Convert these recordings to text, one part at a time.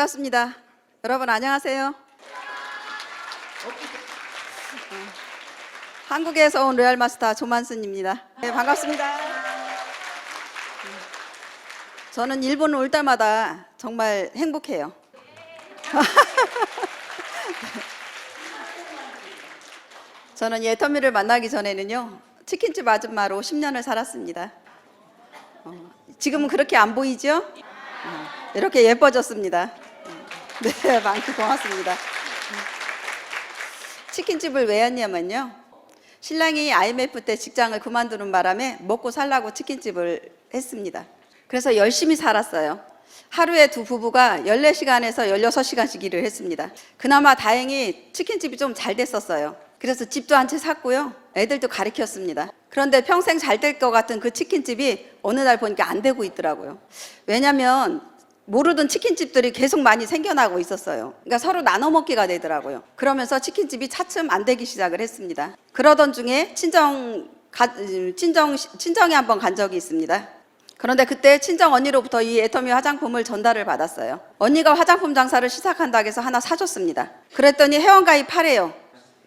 반갑습니다. 여러분 안녕하세요. 한국에서 온 로얄 마스터 조만순입니다. 네, 반갑습니다. 저는 일본 올 때마다 정말 행복해요. 저는 애터미를 만나기 전에는요, 치킨집 아줌마로 10년을 살았습니다. 지금은 그렇게 안 보이죠? 이렇게 예뻐졌습니다. 네, 많고 고맙습니다. 치킨집을 왜 했냐면요, 신랑이 IMF 때 직장을 그만두는 바람에 먹고 살라고 치킨집을 했습니다. 그래서 열심히 살았어요. 하루에 두 부부가 14시간에서 16시간씩 일을 했습니다. 그나마 다행히 치킨집이 좀 잘 됐었어요. 그래서 집도 한 채 샀고요, 애들도 가르쳤습니다. 그런데 평생 잘 될 것 같은 그 치킨집이 어느 날 보니까 안 되고 있더라고요. 왜냐면 모르던 치킨집들이 계속 많이 생겨나고 있었어요. 그러니까 서로 나눠 먹기가 되더라고요. 그러면서 치킨집이 차츰 안 되기 시작을 했습니다. 그러던 중에 친정에 한번 간 적이 있습니다. 그런데 그때 친정 언니로부터 이 애터미 화장품을 전달을 받았어요. 언니가 화장품 장사를 시작한다고 해서 하나 사줬습니다. 그랬더니 회원가입하래요.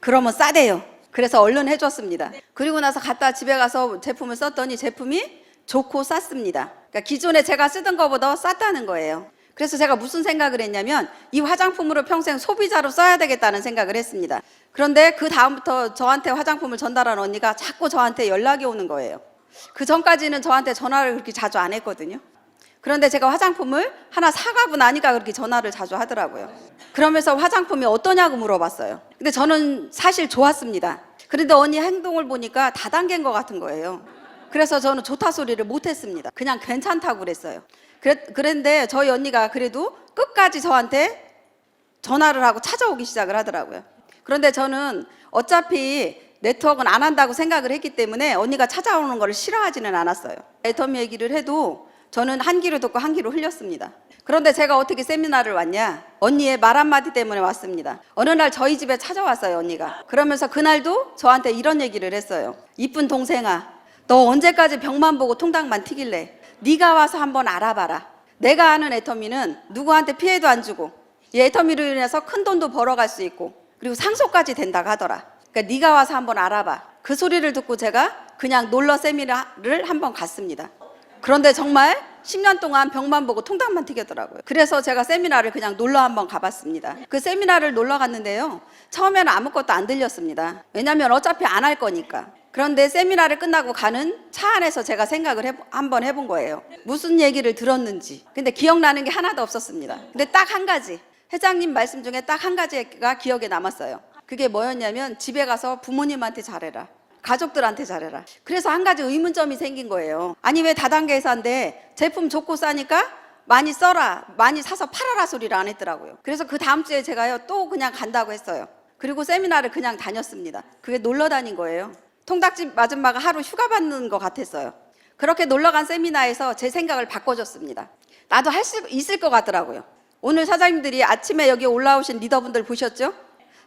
그러면 싸대요. 그래서 얼른 해줬습니다. 그리고 나서 갖다 집에 가서 제품을 썼더니 제품이 좋고 쌌습니다. 그러니까 기존에 제가 쓰던 것보다 쌌다는 거예요. 그래서 제가 무슨 생각을 했냐면 이 화장품으로 평생 소비자로 써야 되겠다는 생각을 했습니다. 그런데 그 다음부터 저한테 화장품을 전달한 언니가 자꾸 저한테 연락이 오는 거예요. 그 전까지는 저한테 전화를 그렇게 자주 안 했거든요. 그런데 제가 화장품을 하나 사가고 나니까 그렇게 전화를 자주 하더라고요. 그러면서 화장품이 어떠냐고 물어봤어요. 근데 저는 사실 좋았습니다. 그런데 언니 행동을 보니까 다단계인 것 같은 거예요. 그래서 저는 좋다 소리를 못했습니다. 그냥 괜찮다고 그랬어요. 그런데 저희 언니가 그래도 끝까지 저한테 전화를 하고 찾아오기 시작을 하더라고요. 그런데 저는 어차피 네트워크는 안 한다고 생각을 했기 때문에 언니가 찾아오는 걸 싫어하지는 않았어요. 애터미 얘기를 해도 저는 한 귀로 듣고 한 귀로 흘렸습니다. 그런데 제가 어떻게 세미나를 왔냐? 언니의 말 한마디 때문에 왔습니다. 어느 날 저희 집에 찾아왔어요, 언니가. 그러면서 그날도 저한테 이런 얘기를 했어요. 이쁜 동생아, 너 언제까지 벽만 보고 통닭만 튀길래? 네가 와서 한번 알아봐라. 내가 아는 애터미는 누구한테 피해도 안 주고 이 애터미로 인해서 큰 돈도 벌어갈 수 있고 그리고 상속까지 된다고 하더라. 그러니까 네가 와서 한번 알아봐. 그 소리를 듣고 제가 그냥 놀러 세미나를 한번 갔습니다. 그런데 정말 10년 동안 벽만 보고 통닭만 튀겼더라고요. 그래서 제가 세미나를 그냥 놀러 한번 가봤습니다. 그 세미나를 놀러 갔는데요, 처음에는 아무것도 안 들렸습니다. 왜냐면 어차피 안 할 거니까. 그런데 세미나를 끝나고 가는 차 안에서 제가 생각을 한번 해본 거예요. 무슨 얘기를 들었는지. 근데 기억나는 게 하나도 없었습니다. 근데 딱 한 가지, 회장님 말씀 중에 딱 한 가지가 기억에 남았어요. 그게 뭐였냐면 집에 가서 부모님한테 잘해라, 가족들한테 잘해라. 그래서 한 가지 의문점이 생긴 거예요. 아니 왜 다단계 회사인데 제품 좋고 싸니까 많이 써라, 많이 사서 팔아라 소리를 안 했더라고요. 그래서 그 다음 주에 제가요 또 그냥 간다고 했어요. 그리고 세미나를 그냥 다녔습니다. 그게 놀러 다닌 거예요. 통닭집 아줌마가 하루 휴가 받는 것 같았어요. 그렇게 놀러 간 세미나에서 제 생각을 바꿔줬습니다. 나도 할 수 있을 것 같더라고요. 오늘 사장님들이 아침에 여기 올라오신 리더분들 보셨죠?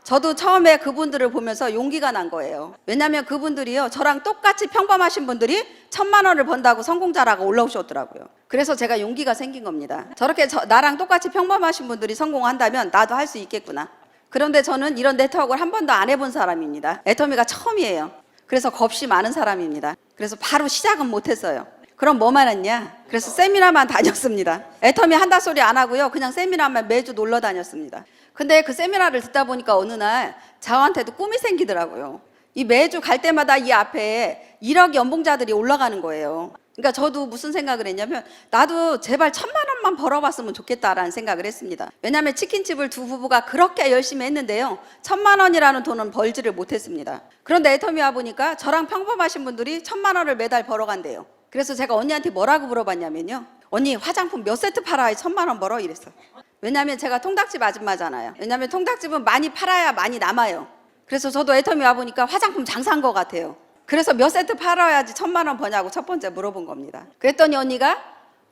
저도 처음에 그분들을 보면서 용기가 난 거예요. 왜냐면 그분들이요, 저랑 똑같이 평범하신 분들이 1,000만 원을 번다고 성공자라고 올라오셨더라고요. 그래서 제가 용기가 생긴 겁니다. 저렇게 나랑 똑같이 평범하신 분들이 성공한다면 나도 할 수 있겠구나. 그런데 저는 이런 네트워크를 한 번도 안 해본 사람입니다. 애터미가 처음이에요. 그래서 겁이 많은 사람입니다. 그래서 바로 시작은 못했어요. 그럼 뭐만 했냐? 그래서 세미나만 다녔습니다. 애터미 한다 소리 안 하고요, 그냥 세미나만 매주 놀러 다녔습니다. 근데 그 세미나를 듣다 보니까 어느 날 저한테도 꿈이 생기더라고요. 이 매주 갈 때마다 이 앞에 1억 연봉자들이 올라가는 거예요. 그러니까 저도 무슨 생각을 했냐면 나도 제발 1,000만 원만 벌어봤으면 좋겠다라는 생각을 했습니다. 왜냐하면 치킨집을 두 부부가 그렇게 열심히 했는데요, 1,000만 원이라는 돈은 벌지를 못했습니다. 그런데 애터미 와 보니까 저랑 평범하신 분들이 1,000만 원을 매달 벌어간대요. 그래서 제가 언니한테 뭐라고 물어봤냐면요, 언니 화장품 몇 세트 팔아야 1,000만 원 벌어? 이랬어요. 왜냐하면 제가 통닭집 아줌마잖아요. 왜냐하면 통닭집은 많이 팔아야 많이 남아요. 그래서 저도 애터미 와보니까 화장품 장사한 것 같아요. 그래서 몇 세트 팔아야지 1,000만 원 버냐고 첫 번째 물어본 겁니다. 그랬더니 언니가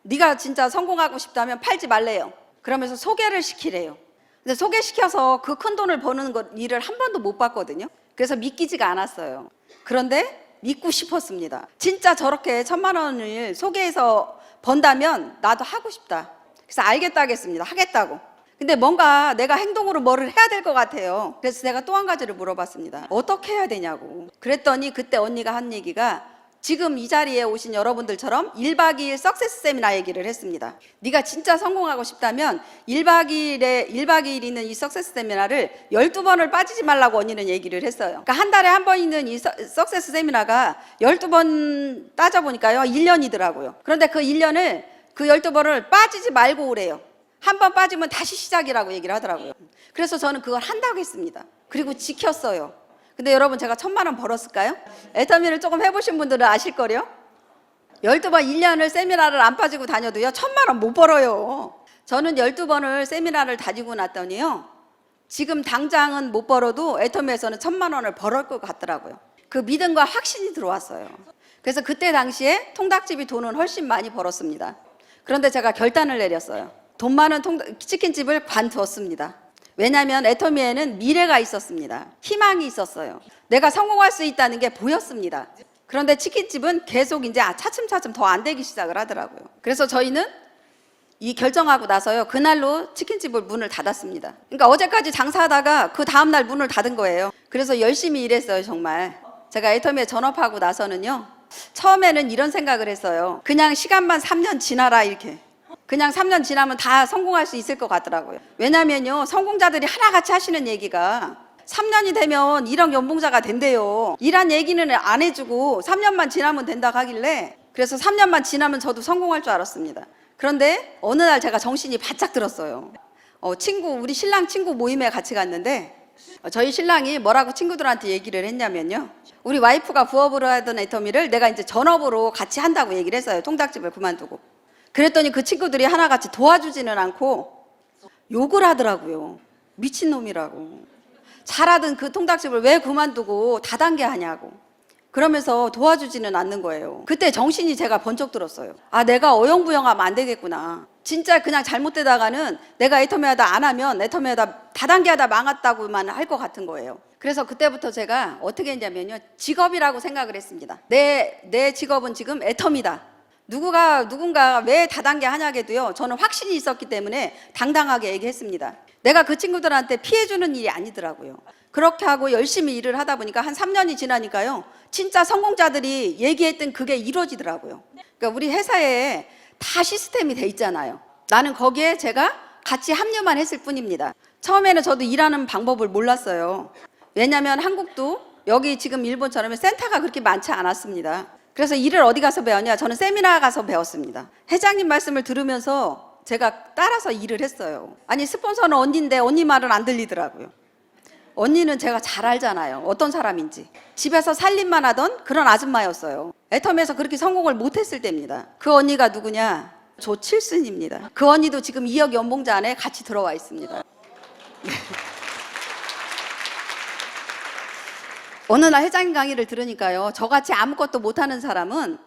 네가 진짜 성공하고 싶다면 팔지 말래요. 그러면서 소개를 시키래요. 근데 소개시켜서 그 큰 돈을 버는 일을 한 번도 못 봤거든요. 그래서 믿기지가 않았어요. 그런데 믿고 싶었습니다. 진짜 저렇게 1,000만 원을 소개해서 번다면 나도 하고 싶다. 그래서 알겠다 하겠습니다. 하겠다고. 근데 뭔가 내가 행동으로 뭐를 해야 될 것 같아요. 그래서 제가 또 한 가지를 물어봤습니다. 어떻게 해야 되냐고. 그랬더니 그때 언니가 한 얘기가 지금 이 자리에 오신 여러분들처럼 1박 2일 석세스 세미나 얘기를 했습니다. 네가 진짜 성공하고 싶다면 1박 2일 있는 이 석세스 세미나를 12번을 빠지지 말라고 언니는 얘기를 했어요. 그러니까 한 달에 한 번 있는 이 석세스 세미나가 12번 따져보니까요 1년이더라고요. 그런데 그 1년을 그 12번을 빠지지 말고 오래요. 한 번 빠지면 다시 시작이라고 얘기를 하더라고요. 그래서 저는 그걸 한다고 했습니다. 그리고 지켰어요. 근데 여러분 제가 1,000만 원 벌었을까요? 애터미를 조금 해보신 분들은 아실걸요? 12번 1년을 세미나를 안 빠지고 다녀도요 1,000만 원 못 벌어요. 저는 12번을 세미나를 다니고 났더니요 지금 당장은 못 벌어도 애터미에서는 1,000만 원을 벌을 것 같더라고요. 그 믿음과 확신이 들어왔어요. 그래서 그때 당시에 통닭집이 돈은 훨씬 많이 벌었습니다. 그런데 제가 결단을 내렸어요. 돈 많은 치킨집을 관두었습니다. 왜냐하면 애터미에는 미래가 있었습니다. 희망이 있었어요. 내가 성공할 수 있다는 게 보였습니다. 그런데 치킨집은 계속 이제 차츰차츰 더 안 되기 시작을 하더라고요. 그래서 저희는 이 결정하고 나서요 그날로 치킨집을 문을 닫았습니다. 그러니까 어제까지 장사하다가 그 다음날 문을 닫은 거예요. 그래서 열심히 일했어요. 정말 제가 애터미에 전업하고 나서는요 처음에는 이런 생각을 했어요. 그냥 시간만 3년 지나라 이렇게. 그냥 3년 지나면 다 성공할 수 있을 것 같더라고요. 왜냐면요 성공자들이 하나같이 하시는 얘기가 3년이 되면 1억 연봉자가 된대요. 일한 얘기는 안 해주고 3년만 지나면 된다고 하길래 그래서 3년만 지나면 저도 성공할 줄 알았습니다. 그런데 어느 날 제가 정신이 바짝 들었어요. 우리 신랑 친구 모임에 같이 갔는데 저희 신랑이 뭐라고 친구들한테 얘기를 했냐면요 우리 와이프가 부업으로 하던 애터미를 내가 이제 전업으로 같이 한다고 얘기를 했어요. 통닭집을 그만두고. 그랬더니 그 친구들이 하나같이 도와주지는 않고 욕을 하더라고요. 미친놈이라고. 잘하던 그 통닭집을 왜 그만두고 다단계 하냐고. 그러면서 도와주지는 않는 거예요. 그때 정신이 제가 번쩍 들었어요. 아, 내가 어영부영하면 안 되겠구나. 진짜 그냥 잘못되다가는 내가 애터미 하다 안 하면 애터미 하다 다단계 하다 망했다고만 할 것 같은 거예요. 그래서 그때부터 제가 어떻게 했냐면요 직업이라고 생각을 했습니다. 내 직업은 지금 애터미다. 누군가 왜 다단계 하냐게도요 저는 확신이 있었기 때문에 당당하게 얘기했습니다. 내가 그 친구들한테 피해주는 일이 아니더라고요. 그렇게 하고 열심히 일을 하다 보니까 한 3년이 지나니까요 진짜 성공자들이 얘기했던 그게 이루어지더라고요. 그러니까 우리 회사에 다 시스템이 돼 있잖아요. 나는 거기에 제가 같이 합류만 했을 뿐입니다. 처음에는 저도 일하는 방법을 몰랐어요. 왜냐하면 한국도 여기 지금 일본처럼 센터가 그렇게 많지 않았습니다. 그래서 일을 어디 가서 배웠냐? 저는 세미나 가서 배웠습니다. 회장님 말씀을 들으면서 제가 따라서 일을 했어요. 아니 스폰서는 언니인데 언니 말은 안 들리더라고요. 언니는 제가 잘 알잖아요. 어떤 사람인지. 집에서 살림만 하던 그런 아줌마였어요. 애터미에서 그렇게 성공을 못했을 때입니다. 그 언니가 누구냐? 조칠순입니다. 그 언니도 지금 2억 연봉자 안에 같이 들어와 있습니다. 어느 날 회장님 강의를 들으니까요 저같이 아무것도 못하는 사람은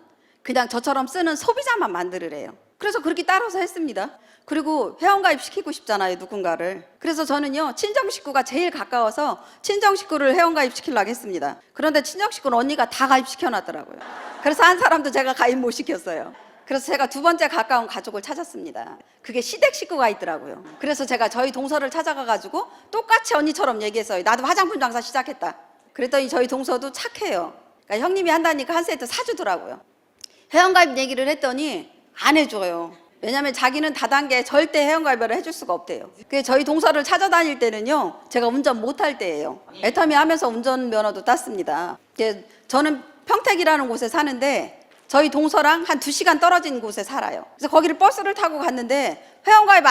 그냥 저처럼 쓰는 소비자만 만들으래요. 그래서 그렇게 따라서 했습니다. 그리고 회원가입 시키고 싶잖아요 누군가를. 그래서 저는요 친정 식구가 제일 가까워서 친정 식구를 회원가입 시키려고 했습니다. 그런데 친정 식구는 언니가 다 가입시켜놨더라고요. 그래서 한 사람도 제가 가입 못 시켰어요. 그래서 제가 두 번째 가까운 가족을 찾았습니다. 그게 시댁 식구가 있더라고요. 그래서 제가 저희 동서를 찾아가가지고 똑같이 언니처럼 얘기했어요. 나도 화장품 장사 시작했다. 그랬더니 저희 동서도 착해요. 그러니까 형님이 한다니까 한 세트 사주더라고요. 회원가입 얘기를 했더니 안 해줘요. 왜냐하면 자기는 다단계 절대 회원가입을 해줄 수가 없대요. 그래서 저희 동서를 찾아다닐 때는요 제가 운전 못할 때예요. 애터미 하면서 운전면허도 땄습니다. 저는 평택이라는 곳에 사는데 저희 동서랑 한 2시간 떨어진 곳에 살아요. 그래서 거기를 버스를 타고 갔는데 회원가입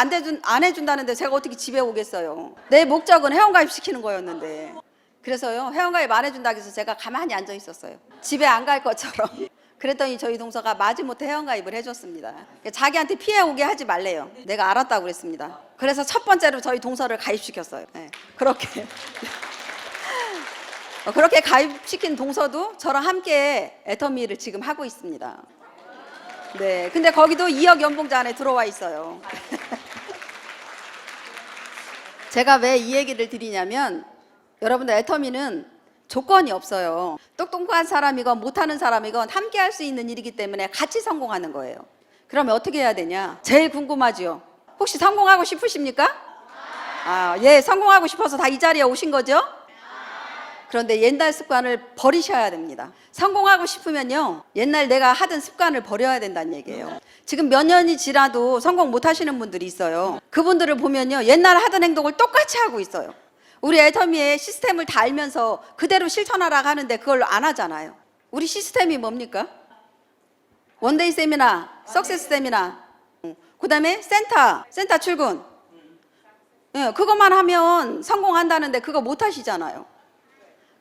안 해준다는데 제가 어떻게 집에 오겠어요. 내 목적은 회원가입 시키는 거였는데. 그래서요 회원가입 안 해준다고 해서 제가 가만히 앉아 있었어요. 집에 안 갈 것처럼. 그랬더니 저희 동서가 마지못해 회원가입을 해줬습니다. 자기한테 피해 오게 하지 말래요. 내가 알았다고 그랬습니다. 그래서 첫 번째로 저희 동서를 가입시켰어요. 네, 그렇게 그렇게 가입시킨 동서도 저랑 함께 애터미를 지금 하고 있습니다. 네, 근데 거기도 2억 연봉자 안에 들어와 있어요. 제가 왜 이 얘기를 드리냐면 여러분들 애터미는 조건이 없어요. 똑똑한 사람이건 못하는 사람이건 함께 할 수 있는 일이기 때문에 같이 성공하는 거예요. 그러면 어떻게 해야 되냐? 제일 궁금하죠? 혹시 성공하고 싶으십니까? 예, 성공하고 싶어서 다 이 자리에 오신 거죠? 그런데 옛날 습관을 버리셔야 됩니다. 성공하고 싶으면요, 옛날 내가 하던 습관을 버려야 된다는 얘기예요. 지금 몇 년이 지나도 성공 못 하시는 분들이 있어요. 그분들을 보면요, 옛날 하던 행동을 똑같이 하고 있어요. 우리 애터미의 시스템을 다 알면서 그대로 실천하라고 하는데 그걸 안 하잖아요. 우리 시스템이 뭡니까? 원데이 세미나, 석세스 세미나, 그 다음에 센터 출근. 예, 그것만 하면 성공한다는데 그거 못 하시잖아요.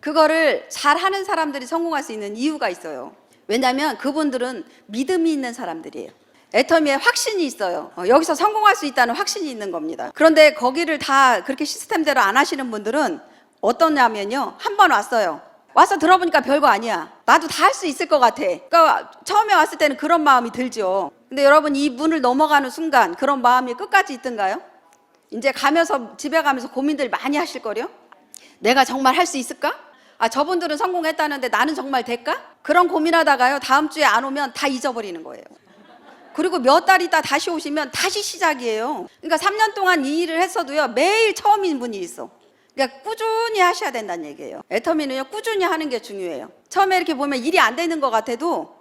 그거를 잘하는 사람들이 성공할 수 있는 이유가 있어요. 왜냐하면 그분들은 믿음이 있는 사람들이에요. 애터미에 확신이 있어요. 여기서 성공할 수 있다는 확신이 있는 겁니다. 그런데 거기를 다 그렇게 시스템대로 안 하시는 분들은 어떠냐면요, 한 번 왔어요. 와서 들어보니까 별거 아니야. 나도 다 할 수 있을 것 같아. 그러니까 처음에 왔을 때는 그런 마음이 들죠. 근데 여러분, 이 문을 넘어가는 순간 그런 마음이 끝까지 있던가요? 이제 가면서, 집에 가면서 고민들 많이 하실 거요. 내가 정말 할 수 있을까? 저분들은 성공했다는데 나는 정말 될까? 그런 고민하다가요, 다음 주에 안 오면 다 잊어버리는 거예요. 그리고 몇 달 있다 다시 오시면 다시 시작이에요. 그러니까 3년 동안 이 일을 했어도요, 매일 처음인 분이 있어. 그러니까 꾸준히 하셔야 된다는 얘기예요. 애터미는요, 꾸준히 하는 게 중요해요. 처음에 이렇게 보면 일이 안 되는 것 같아도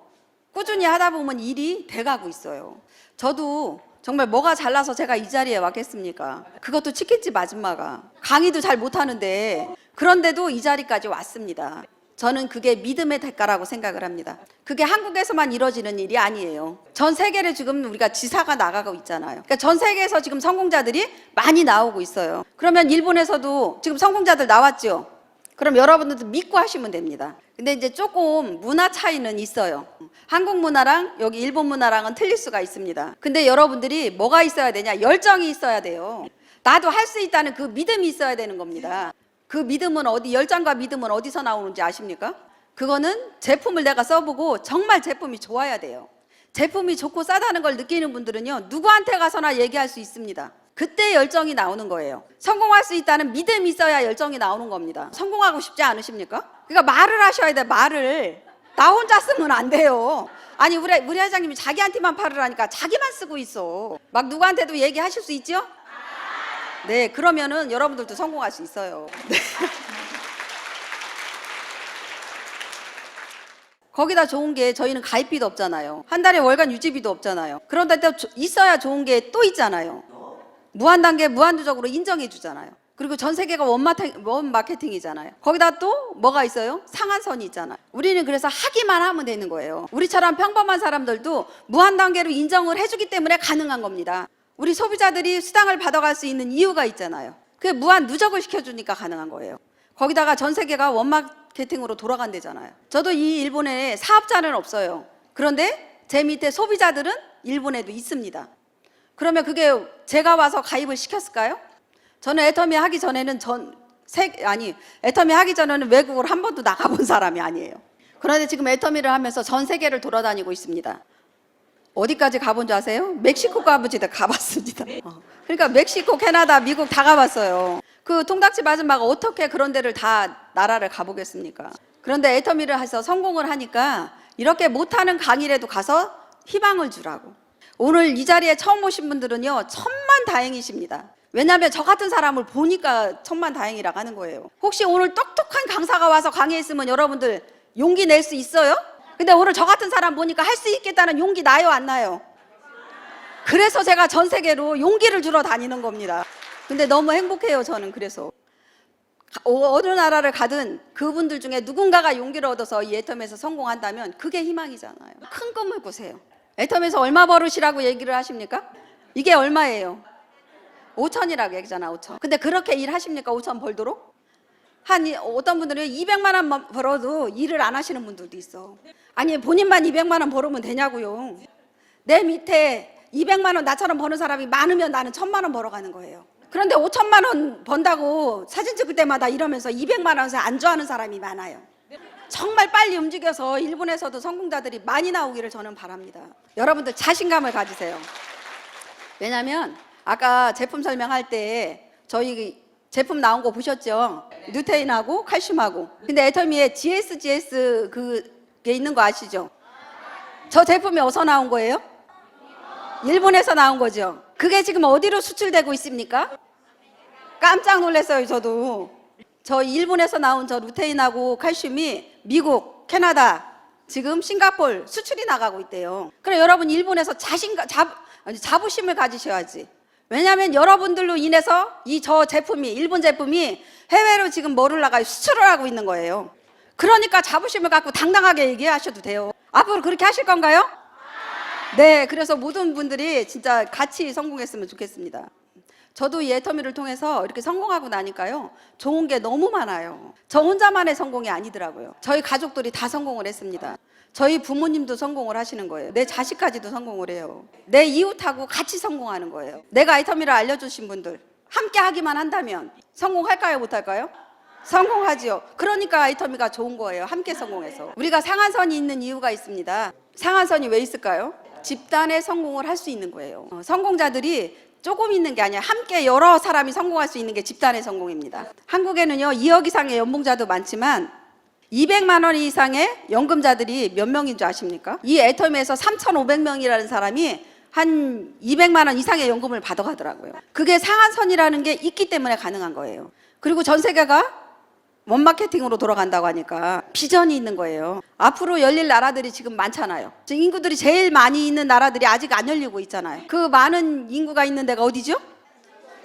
꾸준히 하다 보면 일이 돼가고 있어요. 저도 정말 뭐가 잘나서 제가 이 자리에 왔겠습니까? 그것도 치킨집 아줌마가 강의도 잘 못하는데, 그런데도 이 자리까지 왔습니다. 저는 그게 믿음의 대가라고 생각을 합니다. 그게 한국에서만 이루어지는 일이 아니에요. 전 세계를 지금 우리가 지사가 나가고 있잖아요. 그러니까 전 세계에서 지금 성공자들이 많이 나오고 있어요. 그러면 일본에서도 지금 성공자들 나왔죠? 그럼 여러분들도 믿고 하시면 됩니다. 근데 이제 조금 문화 차이는 있어요. 한국 문화랑 여기 일본 문화랑은 틀릴 수가 있습니다. 근데 여러분들이 뭐가 있어야 되냐? 열정이 있어야 돼요. 나도 할 수 있다는 그 믿음이 있어야 되는 겁니다. 그 믿음은 열정과 믿음은 어디서 나오는지 아십니까? 그거는 제품을 내가 써보고 정말 제품이 좋아야 돼요. 제품이 좋고 싸다는 걸 느끼는 분들은요, 누구한테 가서나 얘기할 수 있습니다. 그때 열정이 나오는 거예요. 성공할 수 있다는 믿음이 있어야 열정이 나오는 겁니다. 성공하고 싶지 않으십니까? 그러니까 말을 하셔야 돼. 말을 나 혼자 쓰면 안 돼요. 아니, 우리 회장님이 자기한테만 팔으라니까 자기만 쓰고 있어. 막 누구한테도 얘기하실 수 있죠? 네, 그러면은 여러분들도 성공할 수 있어요. 네. 거기다 좋은 게 저희는 가입비도 없잖아요. 한 달에 월간 유지비도 없잖아요. 그런데 또 있어야 좋은 게 또 있잖아요. 무한단계, 무한도적으로 인정해 주잖아요. 그리고 전 세계가 원 마케팅이잖아요. 거기다 또 뭐가 있어요? 상한선이 있잖아요. 우리는 그래서 하기만 하면 되는 거예요. 우리처럼 평범한 사람들도 무한단계로 인정을 해주기 때문에 가능한 겁니다. 우리 소비자들이 수당을 받아갈 수 있는 이유가 있잖아요. 그게 무한 누적을 시켜주니까 가능한 거예요. 거기다가 전 세계가 원마케팅으로 돌아간대잖아요. 저도 이 일본에 사업자는 없어요. 그런데 제 밑에 소비자들은 일본에도 있습니다. 그러면 그게 제가 와서 가입을 시켰을까요? 저는 애터미 하기 전에는 애터미 하기 전에는 외국을 한 번도 나가본 사람이 아니에요. 그런데 지금 애터미를 하면서 전 세계를 돌아다니고 있습니다. 어디까지 가본 줄 아세요? 멕시코까지 가봤습니다. 그러니까 멕시코, 캐나다, 미국 다 가봤어요. 그 통닭집 아줌마가 어떻게 그런 데를 다 나라를 가보겠습니까? 그런데 애터미를 해서 성공을 하니까 이렇게 못하는 강의라도 가서 희망을 주라고. 오늘 이 자리에 처음 오신 분들은요, 천만 다행이십니다. 왜냐하면 저 같은 사람을 보니까 천만 다행이라고 하는 거예요. 혹시 오늘 똑똑한 강사가 와서 강의했으면 여러분들 용기 낼 수 있어요? 근데 오늘 저 같은 사람 보니까 할 수 있겠다는 용기 나요, 안 나요? 그래서 제가 전 세계로 용기를 주러 다니는 겁니다. 근데 너무 행복해요, 저는. 그래서 어느 나라를 가든 그분들 중에 누군가가 용기를 얻어서 이 애터미에서 성공한다면 그게 희망이잖아요. 큰 꿈을 꾸세요. 애터미에서 얼마 벌으시라고 얘기를 하십니까? 이게 얼마예요? 5천이라고 얘기잖아, 5천. 근데 그렇게 일하십니까? 5천 벌도록? 어떤 분들은 200만 원 벌어도 일을 안 하시는 분들도 있어. 아니, 본인만 200만 원 벌으면 되냐고요. 내 밑에 200만 원 나처럼 버는 사람이 많으면 나는 1,000만 원 벌어가는 거예요. 그런데 5천만 원 번다고 사진 찍을 때마다 이러면서 200만 원에 안주하는 사람이 많아요. 정말 빨리 움직여서 일본에서도 성공자들이 많이 나오기를 저는 바랍니다. 여러분들 자신감을 가지세요. 왜냐하면 아까 제품 설명할 때 저희 제품 나온 거 보셨죠? 루테인하고 칼슘하고. 근데 애터미에 GS 그게 있는 거 아시죠? 저 제품이 어디서 나온 거예요? 일본에서 나온 거죠. 그게 지금 어디로 수출되고 있습니까? 깜짝 놀랐어요. 저도. 저 일본에서 나온 저 루테인하고 칼슘이 미국, 캐나다, 지금 싱가포르 수출이 나가고 있대요. 그럼 여러분 일본에서 자부심을 가지셔야지. 왜냐하면 여러분들로 인해서 저 제품이, 일본 제품이 해외로 지금 뭐를 나가요? 수출을 하고 있는 거예요. 그러니까 자부심을 갖고 당당하게 얘기하셔도 돼요. 앞으로 그렇게 하실 건가요? 네, 그래서 모든 분들이 진짜 같이 성공했으면 좋겠습니다. 저도 이 애터미를 통해서 이렇게 성공하고 나니까요, 좋은 게 너무 많아요. 저 혼자만의 성공이 아니더라고요. 저희 가족들이 다 성공을 했습니다. 저희 부모님도 성공을 하시는 거예요. 내 자식까지도 성공을 해요. 내 이웃하고 같이 성공하는 거예요. 내가 애터미를 알려주신 분들 함께 하기만 한다면 성공할까요? 못할까요? 성공하지요. 그러니까 애터미가 좋은 거예요. 함께 성공해서. 우리가 상한선이 있는 이유가 있습니다. 상한선이 왜 있을까요? 집단의 성공을 할 수 있는 거예요. 성공자들이 조금 있는 게 아니라 함께 여러 사람이 성공할 수 있는 게 집단의 성공입니다. 한국에는요 2억 이상의 연봉자도 많지만 200만 원 이상의 연금자들이 몇 명인 줄 아십니까? 이 애터미에서 3,500명이라는 사람이 한 200만 원 이상의 연금을 받아가더라고요. 그게 상한선이라는 게 있기 때문에 가능한 거예요. 그리고 전 세계가 원마케팅으로 돌아간다고 하니까 비전이 있는 거예요. 앞으로 열릴 나라들이 지금 많잖아요. 지금 인구들이 제일 많이 있는 나라들이 아직 안 열리고 있잖아요. 그 많은 인구가 있는 데가 어디죠?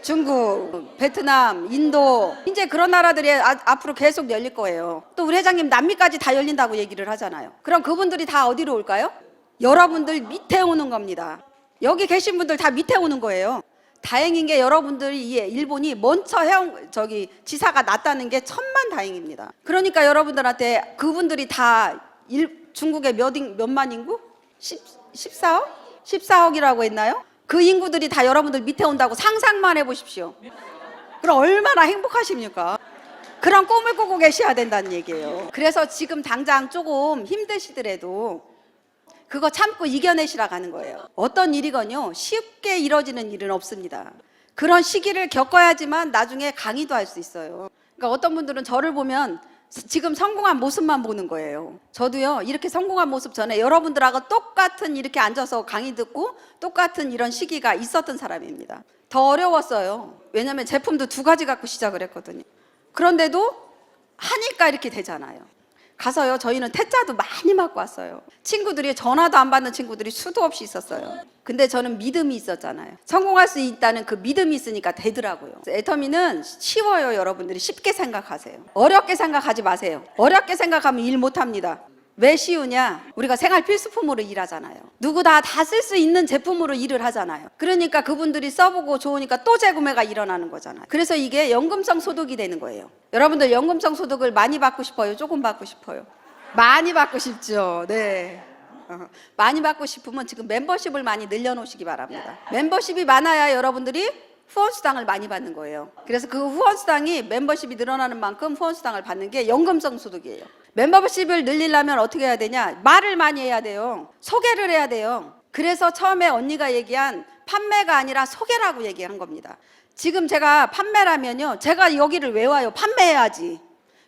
중국, 베트남, 인도. 이제 그런 나라들이 앞으로 계속 열릴 거예요. 또 우리 회장님 남미까지 다 열린다고 얘기를 하잖아요. 그럼 그분들이 다 어디로 올까요? 여러분들 밑에 오는 겁니다. 여기 계신 분들 다 밑에 오는 거예요. 다행인 게 여러분들이 일본이 먼저 지사가 났다는 게 천만다행입니다. 그러니까 여러분들한테 그분들이 다 중국의 몇만 인구? 14억? 14억이라고 했나요? 그 인구들이 다 여러분들 밑에 온다고 상상만 해보십시오. 그럼 얼마나 행복하십니까? 그런 꿈을 꾸고 계셔야 된다는 얘기예요. 그래서 지금 당장 조금 힘드시더라도 그거 참고 이겨내시라고 하는 거예요. 어떤 일이건요 쉽게 이뤄지는 일은 없습니다. 그런 시기를 겪어야지만 나중에 강의도 할 수 있어요. 그러니까 어떤 분들은 저를 보면 지금 성공한 모습만 보는 거예요. 저도요 이렇게 성공한 모습 전에 여러분들하고 똑같은 이렇게 앉아서 강의 듣고 똑같은 이런 시기가 있었던 사람입니다. 더 어려웠어요. 왜냐하면 제품도 2가지 갖고 시작을 했거든요. 그런데도 하니까 이렇게 되잖아요. 가서요 저희는 퇴짜도 많이 맞고 왔어요. 친구들이 전화도 안 받는 친구들이 수도 없이 있었어요. 근데 저는 믿음이 있었잖아요. 성공할 수 있다는 그 믿음이 있으니까 되더라고요. 애터미는 쉬워요. 여러분들이 쉽게 생각하세요. 어렵게 생각하지 마세요. 어렵게 생각하면 일 못합니다. 왜 쉬우냐? 우리가 생활 필수품으로 일하잖아요. 누구 다 쓸 수 있는 제품으로 일을 하잖아요. 그러니까 그분들이 써보고 좋으니까 또 재구매가 일어나는 거잖아요. 그래서 이게 연금성 소득이 되는 거예요. 여러분들 연금성 소득을 많이 받고 싶어요? 조금 받고 싶어요? 많이 받고 싶죠. 네. 많이 받고 싶으면 지금 멤버십을 많이 늘려놓으시기 바랍니다. 멤버십이 많아야 여러분들이 후원수당을 많이 받는 거예요. 그래서 그 후원수당이 멤버십이 늘어나는 만큼 후원수당을 받는 게 연금성 소득이에요. 멤버십을 늘리려면 어떻게 해야 되냐? 말을 많이 해야 돼요. 소개를 해야 돼요. 그래서 처음에 언니가 얘기한 판매가 아니라 소개라고 얘기한 겁니다. 지금 제가 판매라면요 제가 여기를 왜 와요? 판매해야지.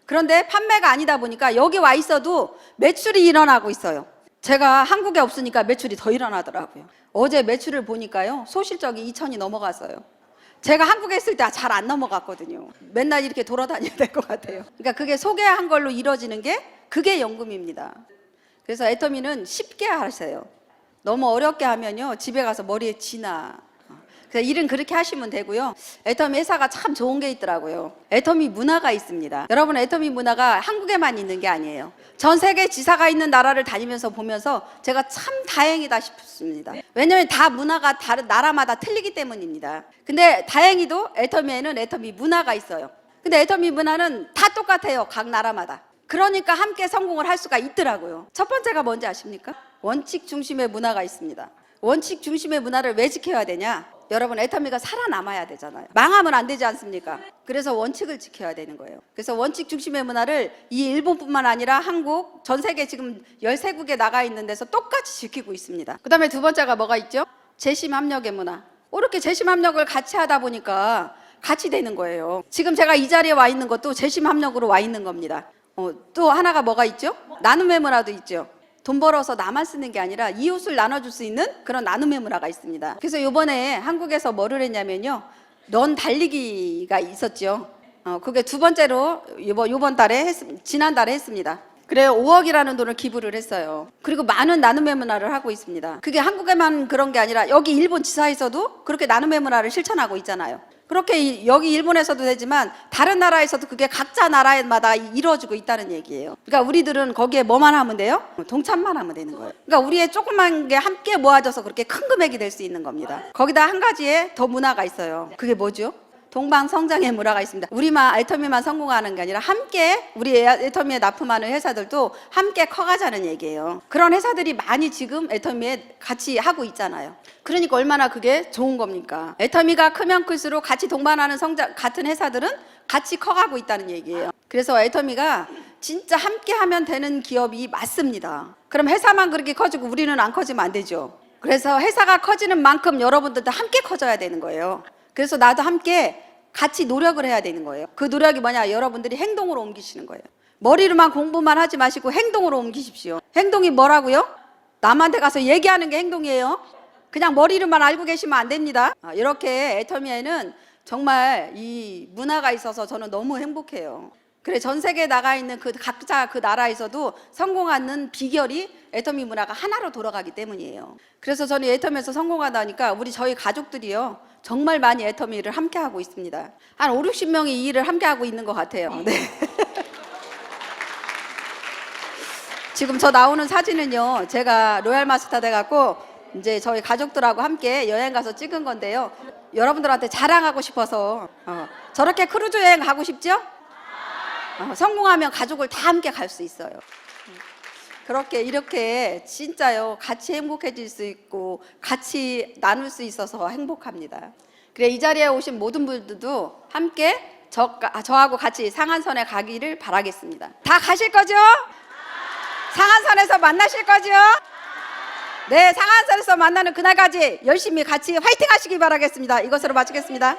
그런데 판매가 아니다 보니까 여기 와 있어도 매출이 일어나고 있어요. 제가 한국에 없으니까 매출이 더 일어나더라고요. 어제 매출을 보니까요 소실적이 2천이 넘어갔어요. 제가 한국에 있을 때 잘 안 넘어갔거든요. 맨날 이렇게 돌아다녀야 될 것 같아요. 그러니까 그게 소개한 걸로 이루어지는 게 그게 연금입니다. 그래서 애터미는 쉽게 하세요. 너무 어렵게 하면요 집에 가서 머리에 지나. 그래서 일은 그렇게 하시면 되고요. 애터미 회사가 참 좋은 게 있더라고요. 애터미 문화가 있습니다. 여러분 애터미 문화가 한국에만 있는 게 아니에요. 전 세계 지사가 있는 나라를 다니면서 보면서 제가 참 다행이다 싶습니다. 왜냐하면 다 문화가 다른 나라마다 틀리기 때문입니다. 근데 다행히도 애터미에는 애터미 문화가 있어요. 근데 애터미 문화는 다 똑같아요. 각 나라마다. 그러니까 함께 성공을 할 수가 있더라고요. 첫 번째가 뭔지 아십니까? 원칙 중심의 문화가 있습니다. 원칙 중심의 문화를 왜 지켜야 되냐? 여러분 애터미가 살아남아야 되잖아요. 망하면 안 되지 않습니까? 그래서 원칙을 지켜야 되는 거예요. 그래서 원칙 중심의 문화를 이 일본뿐만 아니라 한국, 전 세계 지금 13국에 나가 있는 데서 똑같이 지키고 있습니다. 그 다음에 두 번째가 뭐가 있죠? 재심 합력의 문화. 이렇게 재심 합력을 같이 하다 보니까 같이 되는 거예요. 지금 제가 이 자리에 와 있는 것도 재심 합력으로 와 있는 겁니다. 또 하나가 뭐가 있죠? 나눔의 문화도 있죠. 돈 벌어서 나만 쓰는 게 아니라 이웃을 나눠줄 수 있는 그런 나눔의 문화가 있습니다. 그래서 이번에 한국에서 뭐를 했냐면요 넌 달리기가 있었죠. 그게 두 번째로 이번 달에 지난달에 했습니다. 그래 5억이라는 돈을 기부를 했어요. 그리고 많은 나눔의 문화를 하고 있습니다. 그게 한국에만 그런 게 아니라 여기 일본 지사에서도 그렇게 나눔의 문화를 실천하고 있잖아요. 그렇게 여기 일본에서도 되지만 다른 나라에서도 그게 각자 나라마다 이루어지고 있다는 얘기예요. 그러니까 우리들은 거기에 뭐만 하면 돼요? 동참만 하면 되는 거예요. 그러니까 우리의 조그만 게 함께 모아져서 그렇게 큰 금액이 될 수 있는 겁니다. 거기다 한 가지의 더 문화가 있어요. 그게 뭐죠? 동방성장의 문화가 있습니다. 우리만 애터미만 성공하는 게 아니라 함께 우리 애터미에 납품하는 회사들도 함께 커가자는 얘기예요. 그런 회사들이 많이 지금 애터미에 같이 하고 있잖아요. 그러니까 얼마나 그게 좋은 겁니까? 애터미가 크면 클수록 같이 동반하는 같은 회사들은 같이 커가고 있다는 얘기예요. 그래서 애터미가 진짜 함께 하면 되는 기업이 맞습니다. 그럼 회사만 그렇게 커지고 우리는 안 커지면 안 되죠. 그래서 회사가 커지는 만큼 여러분들도 함께 커져야 되는 거예요. 그래서 나도 함께 같이 노력을 해야 되는 거예요. 그 노력이 뭐냐? 여러분들이 행동으로 옮기시는 거예요. 머리로만 공부만 하지 마시고 행동으로 옮기십시오. 행동이 뭐라고요? 남한테 가서 얘기하는 게 행동이에요. 그냥 머리로만 알고 계시면 안 됩니다. 이렇게 애터미에는 정말 이 문화가 있어서 저는 너무 행복해요. 그래 전 세계에 나가 있는 그 각자 그 나라에서도 성공하는 비결이 애터미 문화가 하나로 돌아가기 때문이에요. 그래서 저는 애터미에서 성공하다니까 저희 가족들이요 정말 많이 애터미를 함께 하고 있습니다. 한 5, 60명이 이 일을 함께 하고 있는 것 같아요. 네. 지금 저 나오는 사진은요 제가 로얄 마스터 돼갖고 이제 저희 가족들하고 함께 여행 가서 찍은 건데요. 여러분들한테 자랑하고 싶어서 저렇게 크루즈 여행 가고 싶죠? 성공하면 가족을 다 함께 갈 수 있어요. 그렇게 이렇게 진짜요 같이 행복해질 수 있고 같이 나눌 수 있어서 행복합니다. 그래 이 자리에 오신 모든 분들도 함께 저하고 같이 상한선에 가기를 바라겠습니다. 다 가실 거죠? 상한선에서 만나실 거죠? 네, 상한선에서 만나는 그날까지 열심히 같이 화이팅 하시기 바라겠습니다. 이것으로 마치겠습니다.